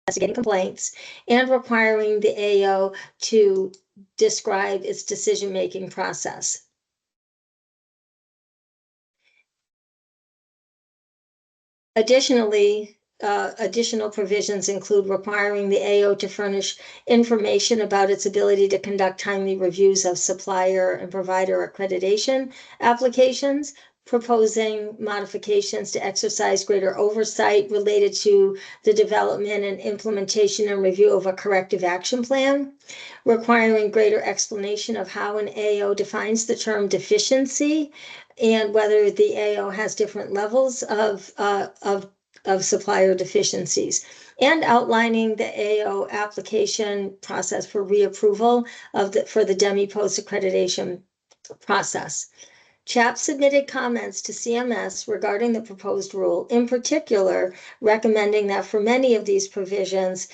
investigating complaints, and requiring the AO to describe its decision-making process. Additionally, additional provisions include requiring the AO to furnish information about its ability to conduct timely reviews of supplier and provider accreditation applications, proposing modifications to exercise greater oversight related to the development and implementation and review of a corrective action plan, requiring greater explanation of how an AO defines the term deficiency and whether the AO has different levels of supplier deficiencies, and outlining the AO application process for reapproval for the DMEPOS accreditation process. CHAP submitted comments to CMS regarding the proposed rule, in particular recommending that for many of these provisions,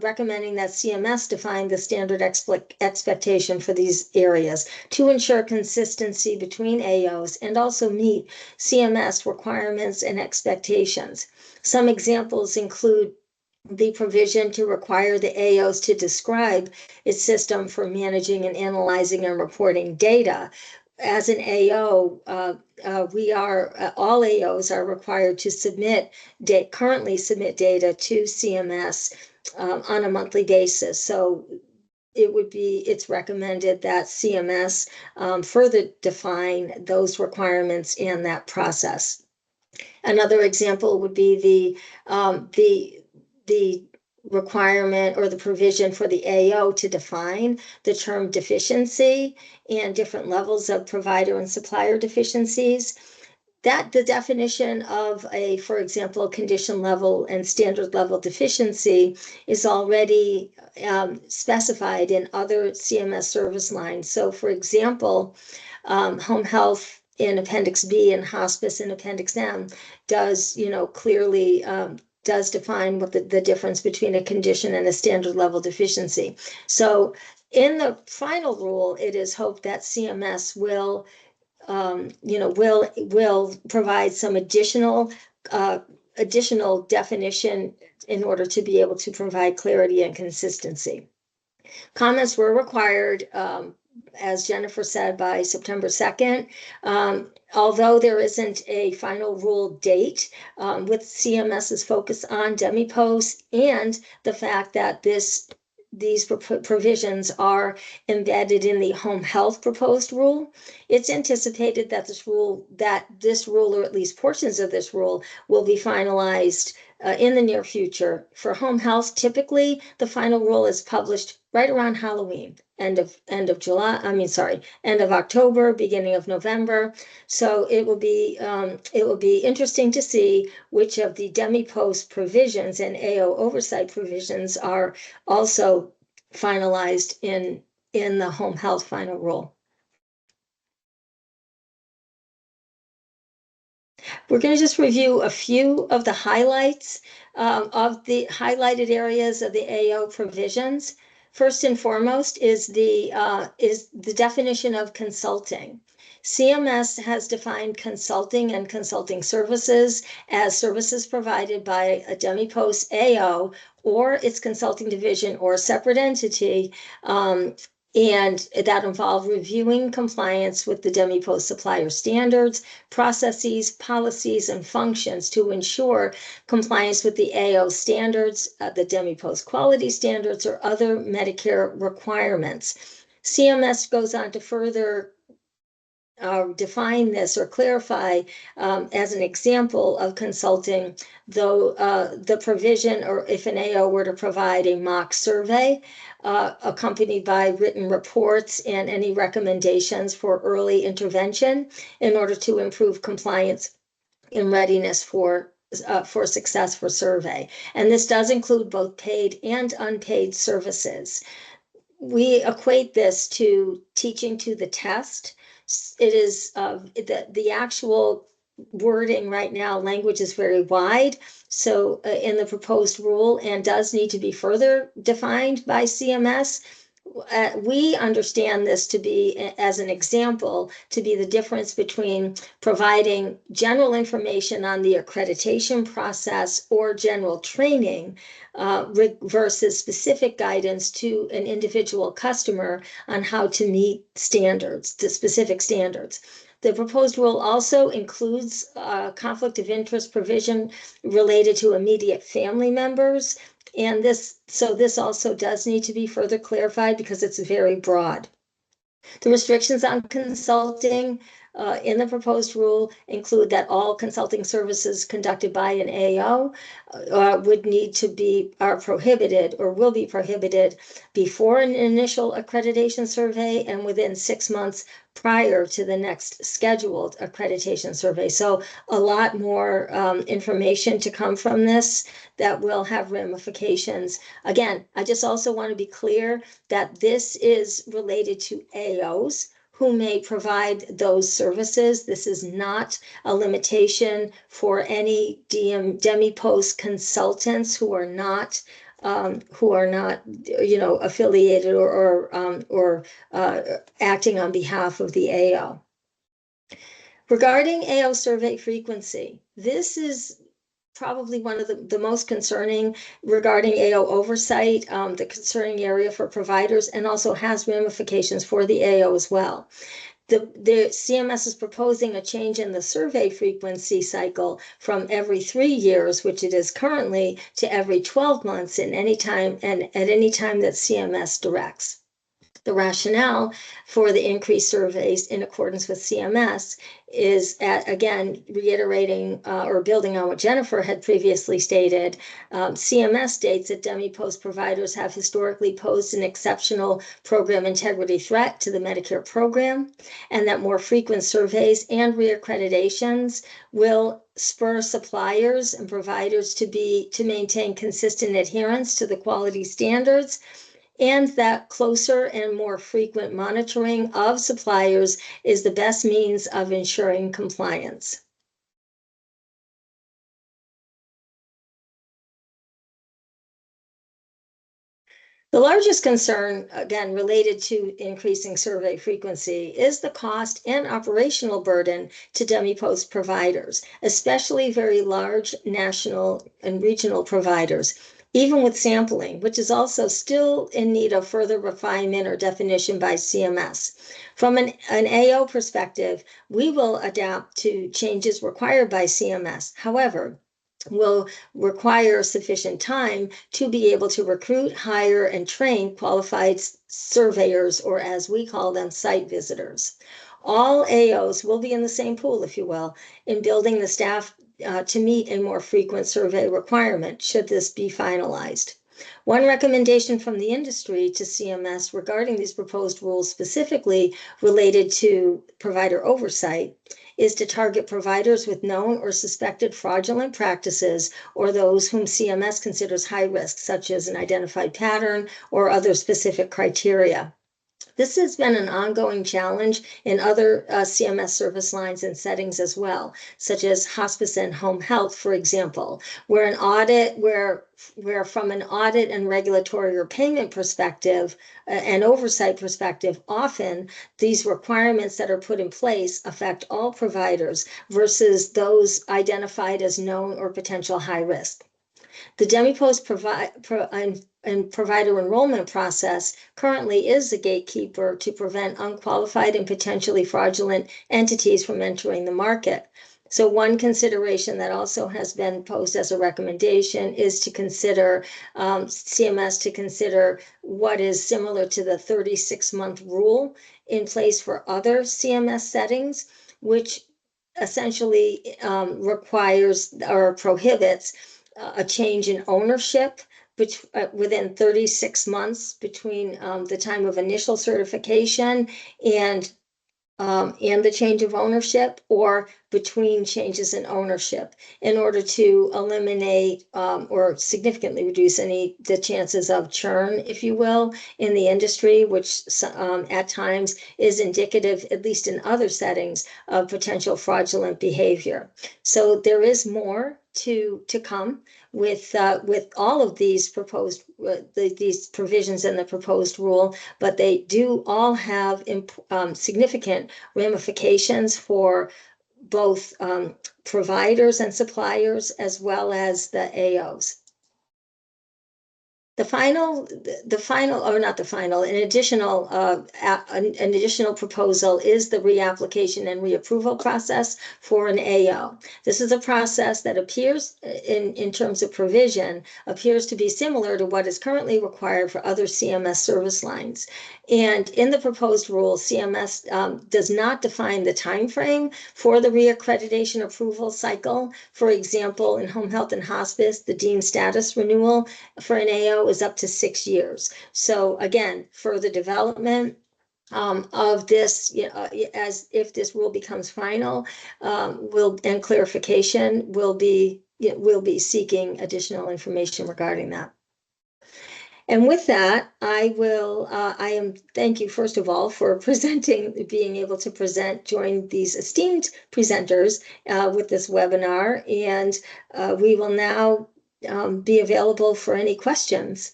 recommending that CMS define the standard expectation for these areas to ensure consistency between AOs and also meet CMS requirements and expectations. Some examples include the provision to require the AOs to describe its system for managing and analyzing and reporting data. As an AO, all AOs are required to currently submit data to CMS on a monthly basis. So it's recommended that CMS further define those requirements and that process. Another example would be the requirement or the provision for the AO to define the term deficiency and different levels of provider and supplier deficiencies. That the definition of for example, condition level and standard level deficiency is already specified in other CMS service lines. So for example, home health in Appendix B and hospice in Appendix M does, clearly does define what the difference between a condition and a standard level deficiency. So in the final rule, it is hoped that CMS will provide some additional definition in order to be able to provide clarity and consistency. Comments were required, as Jennifer said, by September 2nd. Although there isn't a final rule date, with CMS's focus on DMEPOS and the fact that these provisions are embedded in the home health proposed rule, it's anticipated that this rule, or at least portions of this rule, will be finalized in the near future. For home health, typically the final rule is published right around Halloween, end of October, beginning of November. So it will be interesting to see which of the DMEPOS provisions and AO oversight provisions are also finalized in the home health final rule. We're going to just review a few of the highlights of the highlighted areas of the AO provisions. First and foremost is the definition of consulting. CMS has defined consulting and consulting services as services provided by a DMEPOS AO or its consulting division or separate entity, and that involve reviewing compliance with the DMEPOS supplier standards, processes, policies, and functions to ensure compliance with the AO standards, the DMEPOS quality standards, or other Medicare requirements. CMS goes on to further define this or clarify as an example of consulting, though the provision, or if an AO were to provide a mock survey accompanied by written reports and any recommendations for early intervention in order to improve compliance and readiness for success for survey. And this does include both paid and unpaid services. We equate this to teaching to the test. It is the actual wording right now, language is very wide. So in the proposed rule, and does need to be further defined by CMS. we understand this to be, as an example, to be the difference between providing general information on the accreditation process or general training versus specific guidance to an individual customer on how to meet standards, the specific standards. The proposed rule also includes conflict of interest provision related to immediate family members. And this also does need to be further clarified because it's very broad. The restrictions on consulting in the proposed rule include that all consulting services conducted by an AO are prohibited or will be prohibited before an initial accreditation survey and within 6 months prior to the next scheduled accreditation survey. So a lot more information to come from this that will have ramifications. Again, I just also want to be clear that this is related to AOs who may provide those services. This is not a limitation for any DMEPOS consultants who are not affiliated or acting on behalf of the AO. Regarding AO survey frequency, this is probably one of the most concerning regarding AO oversight, the concerning area for providers, and also has ramifications for the AO as well. The CMS is proposing a change in the survey frequency cycle from every 3 years, which it is currently, to every 12 months at any time that CMS directs. The rationale for the increased surveys in accordance with CMS is, again, reiterating or building on what Jennifer had previously stated. CMS states that DMEPOS providers have historically posed an exceptional program integrity threat to the Medicare program, and that more frequent surveys and reaccreditations will spur suppliers and providers to maintain consistent adherence to the quality standards, and that closer and more frequent monitoring of suppliers is the best means of ensuring compliance. The largest concern, again, related to increasing survey frequency is the cost and operational burden to DMEPOS providers, especially very large national and regional providers, even with sampling, which is also still in need of further refinement or definition by CMS. From an AO perspective, we will adapt to changes required by CMS. However, will require sufficient time to be able to recruit, hire, and train qualified surveyors, or as we call them, site visitors. All AOs will be in the same pool, if you will, in building the staff to meet a more frequent survey requirement, should this be finalized. One recommendation from the industry to CMS regarding these proposed rules specifically related to provider oversight is to target providers with known or suspected fraudulent practices, or those whom CMS considers high risk, such as an identified pattern or other specific criteria. This has been an ongoing challenge in other CMS service lines and settings as well, such as hospice and home health, for example, where from an audit and regulatory or payment perspective and oversight perspective, often these requirements that are put in place affect all providers versus those identified as known or potential high risk. The DMEPOS provider enrollment process currently is the gatekeeper to prevent unqualified and potentially fraudulent entities from entering the market. So one consideration that also has been posed as a recommendation is to consider CMS to consider what is similar to the 36-month rule in place for other CMS settings, which essentially requires or prohibits a change in ownership within 36 months between the time of initial certification and the change of ownership, or between changes in ownership, in order to eliminate or significantly reduce the chances of churn, if you will, in the industry, which at times is indicative, at least in other settings, of potential fraudulent behavior. So there is more to come with all of these proposed these provisions in the proposed rule, but they do all have significant ramifications for both providers and suppliers, as well as the AOs. An additional proposal is the reapplication and reapproval process for an AO. This is a process that appears, in terms of provision, appears to be similar to what is currently required for other CMS service lines. And in the proposed rule, CMS does not define the time frame for the reaccreditation approval cycle. For example, in home health and hospice, the deemed status renewal for an AO is up to 6 years. So again, further development of this, as if this rule becomes final, and clarification, will be seeking additional information regarding that. And with that, thank you, first of all, for being able to join these esteemed presenters with this webinar. And we will now be available for any questions.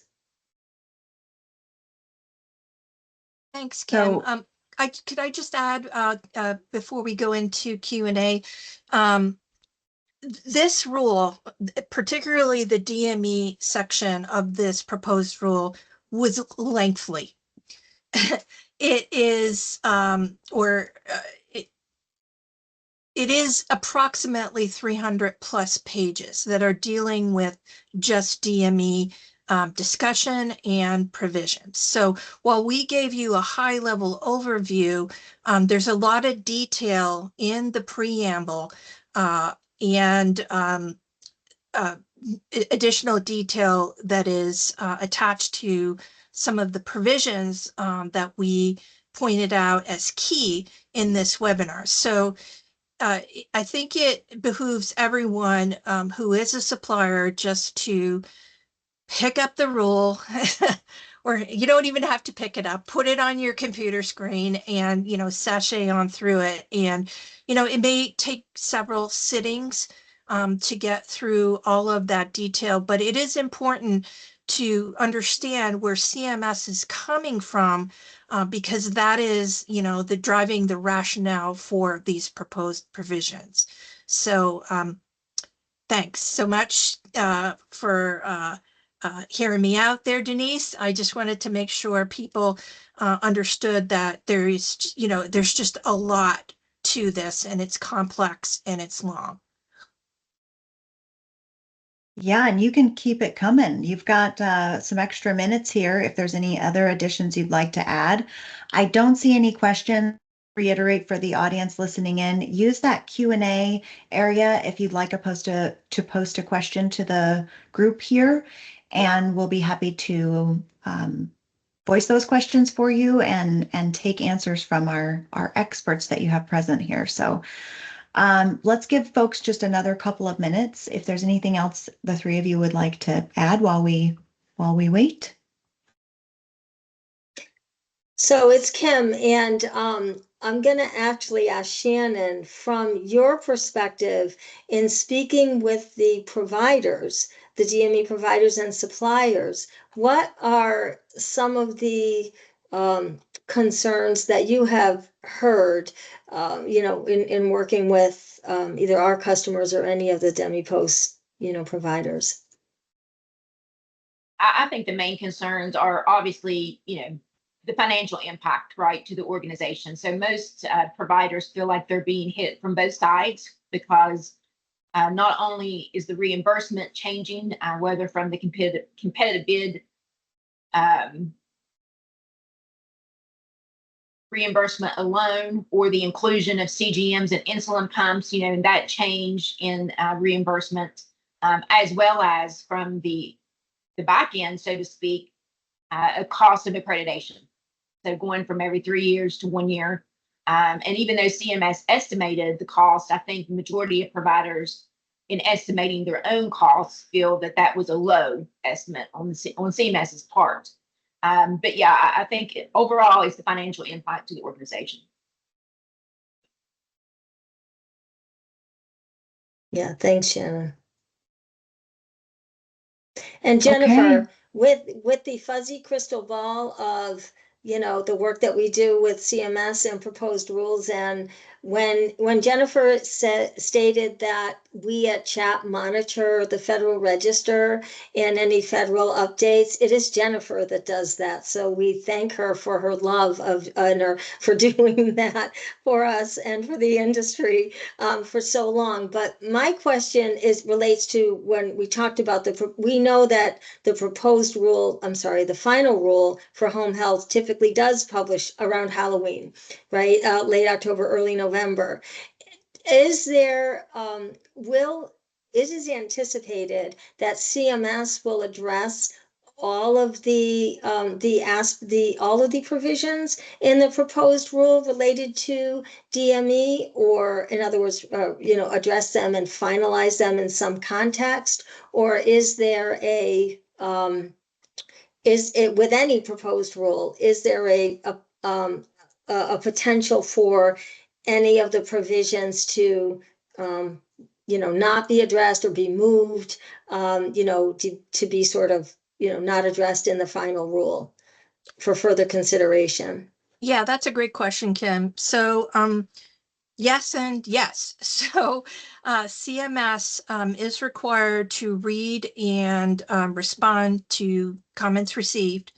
Thanks, Kim. Could I just add, before we go into Q&A, this rule, particularly the DME section of this proposed rule, was lengthy. It is, it is approximately 300 plus pages that are dealing with just DME discussion and provisions. So while we gave you a high level overview, there's a lot of detail in the preamble and additional detail that is attached to some of the provisions that we pointed out as key in this webinar. So I think it behooves everyone who is a supplier just to pick up the rule, or you don't even have to pick it up, put it on your computer screen and, sashay on through it. And, it may take several sittings to get through all of that detail, but it is important to understand where CMS is coming from, because that is, driving the rationale for these proposed provisions. So thanks so much for hearing me out there, Denise. I just wanted to make sure people understood that there is, there's just a lot to this, and it's complex and it's long. Yeah, and you can keep it coming. You've got some extra minutes here if there's any other additions you'd like to add. I don't see any questions. Reiterate for the audience listening in, use that Q&A area if you'd like to post a question to the group here, and we'll be happy to voice those questions for you and take answers from our experts that you have present here. So let's give folks just another couple of minutes if there's anything else the three of you would like to add while we wait. So it's Kim, and I'm going to actually ask Shannon, from your perspective in speaking with the providers, the DME providers and suppliers, what are some of the concerns that you have heard, in working with either our customers or any of the DMEPOS, providers? I think the main concerns are obviously, the financial impact, right, to the organization. So most providers feel like they're being hit from both sides, because not only is the reimbursement changing, whether from the competitive bid reimbursement alone, or the inclusion of CGMs and insulin pumps, and that change in reimbursement, as well as from the back end, so to speak, a cost of accreditation. So going from every 3 years to 1 year. And even though CMS estimated the cost, I think the majority of providers in estimating their own costs feel that that was a low estimate on CMS's part. But yeah, I think overall it's the financial impact to the organization. Yeah, thanks, Shannon. And Jennifer, Okay. with the fuzzy crystal ball of, the work that we do with CMS and proposed rules, and when Jennifer stated that we at CHAP monitor the Federal Register and any federal updates, it is Jennifer that does that. So we thank her for her love of and for doing that for us and for the industry for so long. But my question relates to when we talked about we know that the proposed rule, I'm sorry, the final rule for home health typically does publish around Halloween, right? Late October, early November. Is there, it is anticipated that CMS will address all of all of the provisions in the proposed rule related to DME, or in other words, address them and finalize them in some context? Or is there is it, with any proposed rule, is there a potential for any of the provisions to, not be addressed or be moved, to be sort of, not addressed in the final rule for further consideration? Yeah, that's a great question, Kim. So, yes and yes. So CMS is required to read and respond to comments received,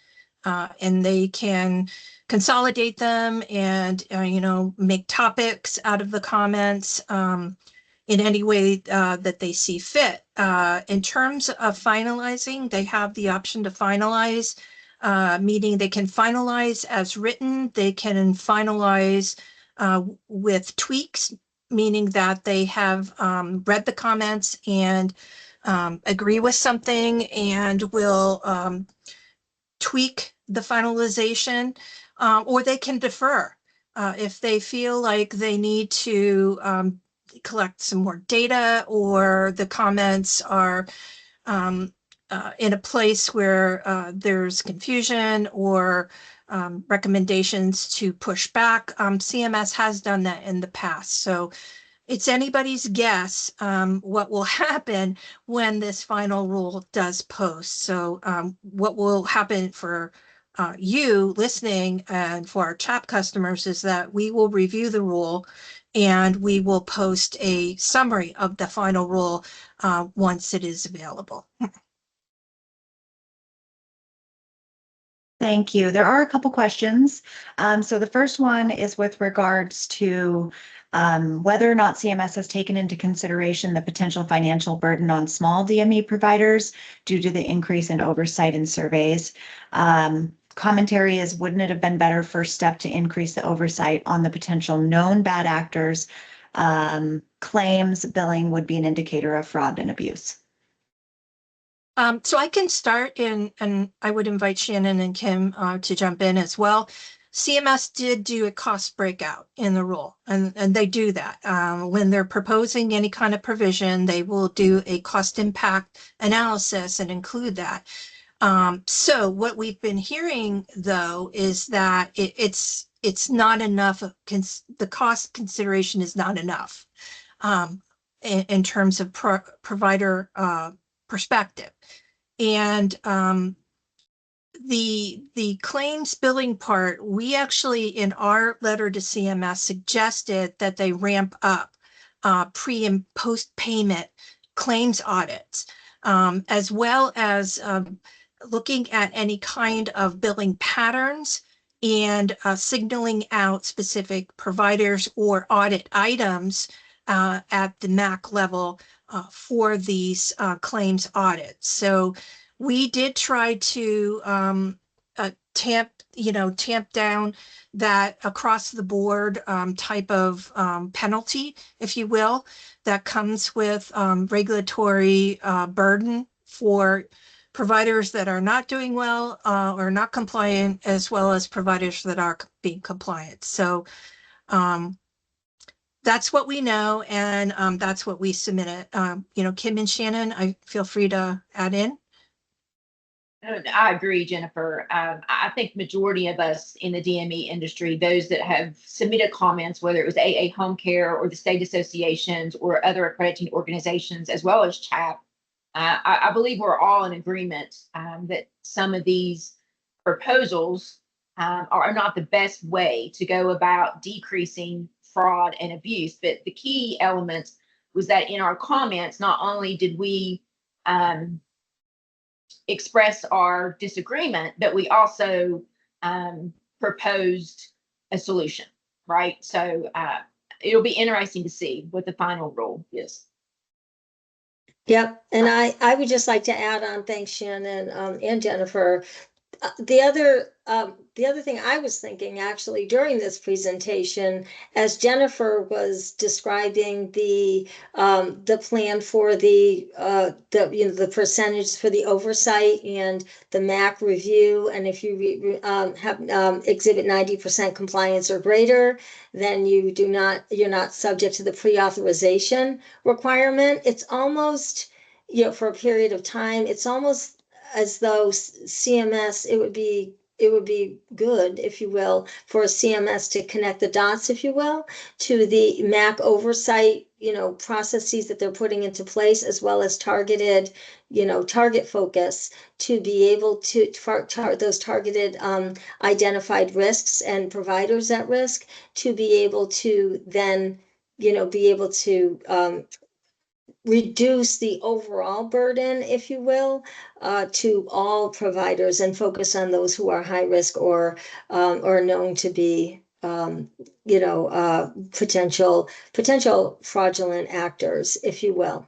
and they can consolidate them and, make topics out of the comments in any way that they see fit. In terms of finalizing, they have the option to finalize, meaning they can finalize as written, they can finalize with tweaks, meaning that they have read the comments and agree with something and will tweak the finalization, or they can defer if they feel like they need to collect some more data, or the comments are in a place where there's confusion or recommendations to push back. CMS has done that in the past. So it's anybody's guess what will happen when this final rule does post. So what will happen for you listening and for our CHAP customers is that we will review the rule and we will post a summary of the final rule once it is available. Thank you. There are a couple questions. So the first one is with regards to whether or not CMS has taken into consideration the potential financial burden on small DME providers due to the increase in oversight and surveys. Commentary is, wouldn't it have been better first step to increase the oversight on the potential known bad actors? Claims billing would be an indicator of fraud and abuse. So I can start and I would invite Shannon and Kim to jump in as well. CMS did do a cost breakout in the rule, and they do that. When they're proposing any kind of provision, they will do a cost impact analysis and include that. So what we've been hearing, though, is that it's not enough. The cost consideration is not enough in terms of provider perspective. And the claims billing part, we actually, in our letter to CMS, suggested that they ramp up pre and post payment claims audits, as well as looking at any kind of billing patterns and signaling out specific providers or audit items at the MAC level for these claims audits. So we did try to tamp down that across the board type of penalty, if you will, that comes with regulatory burden for providers that are not doing well or not compliant, as well as providers that are being compliant. So that's what we know, and that's what we submitted. Kim and Shannon, I feel free to add in. I agree, Jennifer. I think majority of us in the DME industry, those that have submitted comments, whether it was AA Home Care or the state associations or other accrediting organizations, as well as CHAP, I believe we're all in agreement that some of these proposals are not the best way to go about decreasing fraud and abuse. But the key element was that in our comments, not only did we express our disagreement, but we also proposed a solution, right? So it'll be interesting to see what the final rule is. Yep, and I would just like to add on, thanks Shannon and Jennifer. The other thing I was thinking actually during this presentation, as Jennifer was describing the plan for the the percentage for the oversight and the MAC review, and if you have exhibit 90% compliance or greater, then you're not subject to the pre-authorization requirement. It's almost, for a period of time, it's almost as though CMS, it would be good, if you will, for a CMS to connect the dots, if you will, to the MAC oversight, processes that they're putting into place, as well as targeted, target focus, to be able to those targeted identified risks and providers at risk, to be able to then, be able to reduce the overall burden, if you will, to all providers, and focus on those who are high risk or known to be, potential fraudulent actors, if you will.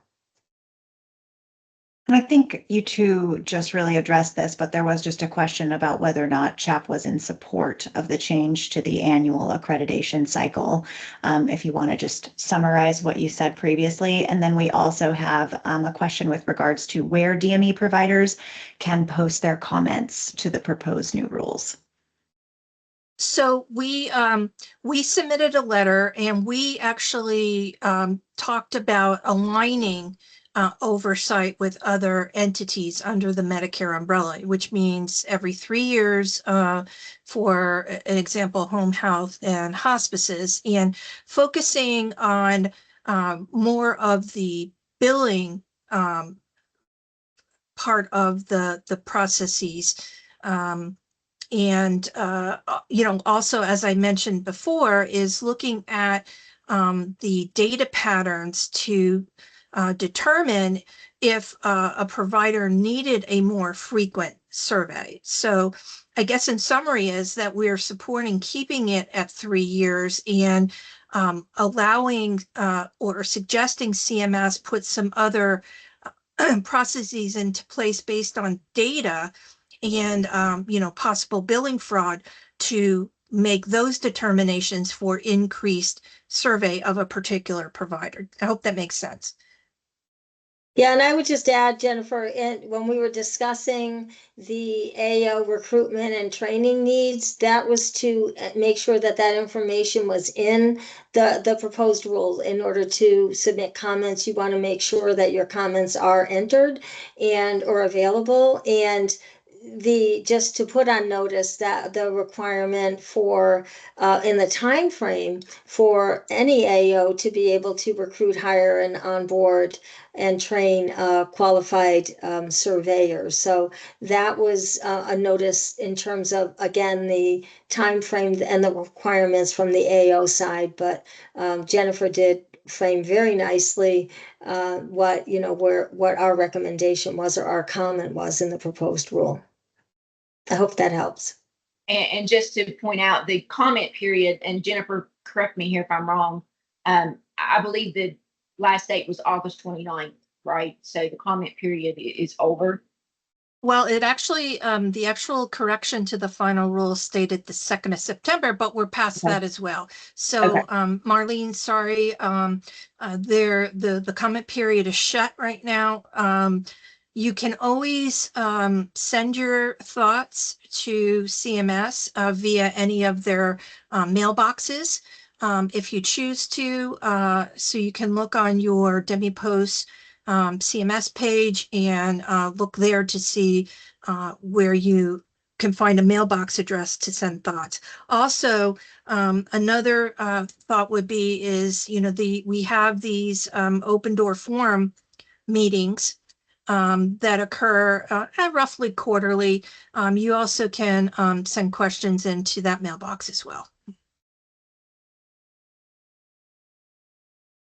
And I think you two just really addressed this, but there was just a question about whether or not CHAP was in support of the change to the annual accreditation cycle. If you want to just summarize what you said previously. And then we also have a question with regards to where DME providers can post their comments to the proposed new rules. So we submitted a letter, and we actually talked about aligning oversight with other entities under the Medicare umbrella, which means every 3 years for an example, home health and hospices, and focusing on more of the billing part of the processes. And also, as I mentioned before, is looking at the data patterns to determine if a provider needed a more frequent survey. So I guess in summary is that we're supporting keeping it at 3 years, and allowing or suggesting CMS put some other processes into place based on data and possible billing fraud to make those determinations for increased survey of a particular provider. I hope that makes sense. Yeah, and I would just add, Jennifer, when we were discussing the AO recruitment and training needs, that was to make sure that that information was in the proposed rule. In order to submit comments, you want to make sure that your comments are entered and or available. And just to put on notice that the requirement for in the time frame for any AO to be able to recruit, hire, and onboard and train qualified surveyors. So that was a notice in terms of, again, the time frame and the requirements from the AO side. But Jennifer did frame very nicely what our recommendation was, or our comment was, in the proposed rule. I hope that helps. And just to point out the comment period, and Jennifer, correct me here if I'm wrong, I believe the last date was August 29th, right? So the comment period is over. Well, it actually, the actual correction to the final rule stated the 2nd of September, but we're past that as well. So, Marlene, sorry, the comment period is shut right now. You can always send your thoughts to CMS via any of their mailboxes if you choose to. So you can look on your DMEPOS CMS page and look there to see where you can find a mailbox address to send thoughts. Also, another thought would be is, we have these open door forum meetings that occur roughly quarterly. You also can send questions into that mailbox as well.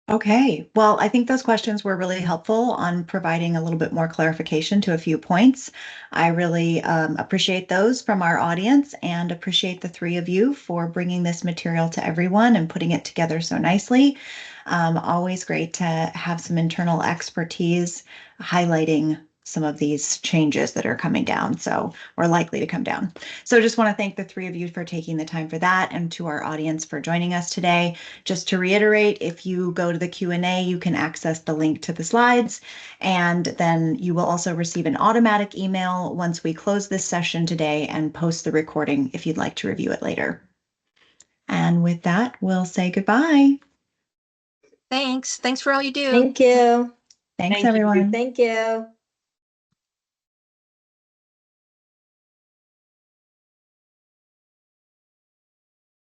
Okay, well, I think those questions were really helpful on providing a little bit more clarification to a few points. I really appreciate those from our audience and appreciate the three of you for bringing this material to everyone and putting it together so nicely. Always great to have some internal expertise highlighting some of these changes that are coming down, or likely to come down. So just want to thank the three of you for taking the time for that, and to our audience for joining us today. Just to reiterate, if you go to the Q&A, you can access the link to the slides, and then you will also receive an automatic email once we close this session today and post the recording if you'd like to review it later. And with that, we'll say goodbye. Thanks for all you do. Thank you. Thanks, Thank you. everyone. Thank you.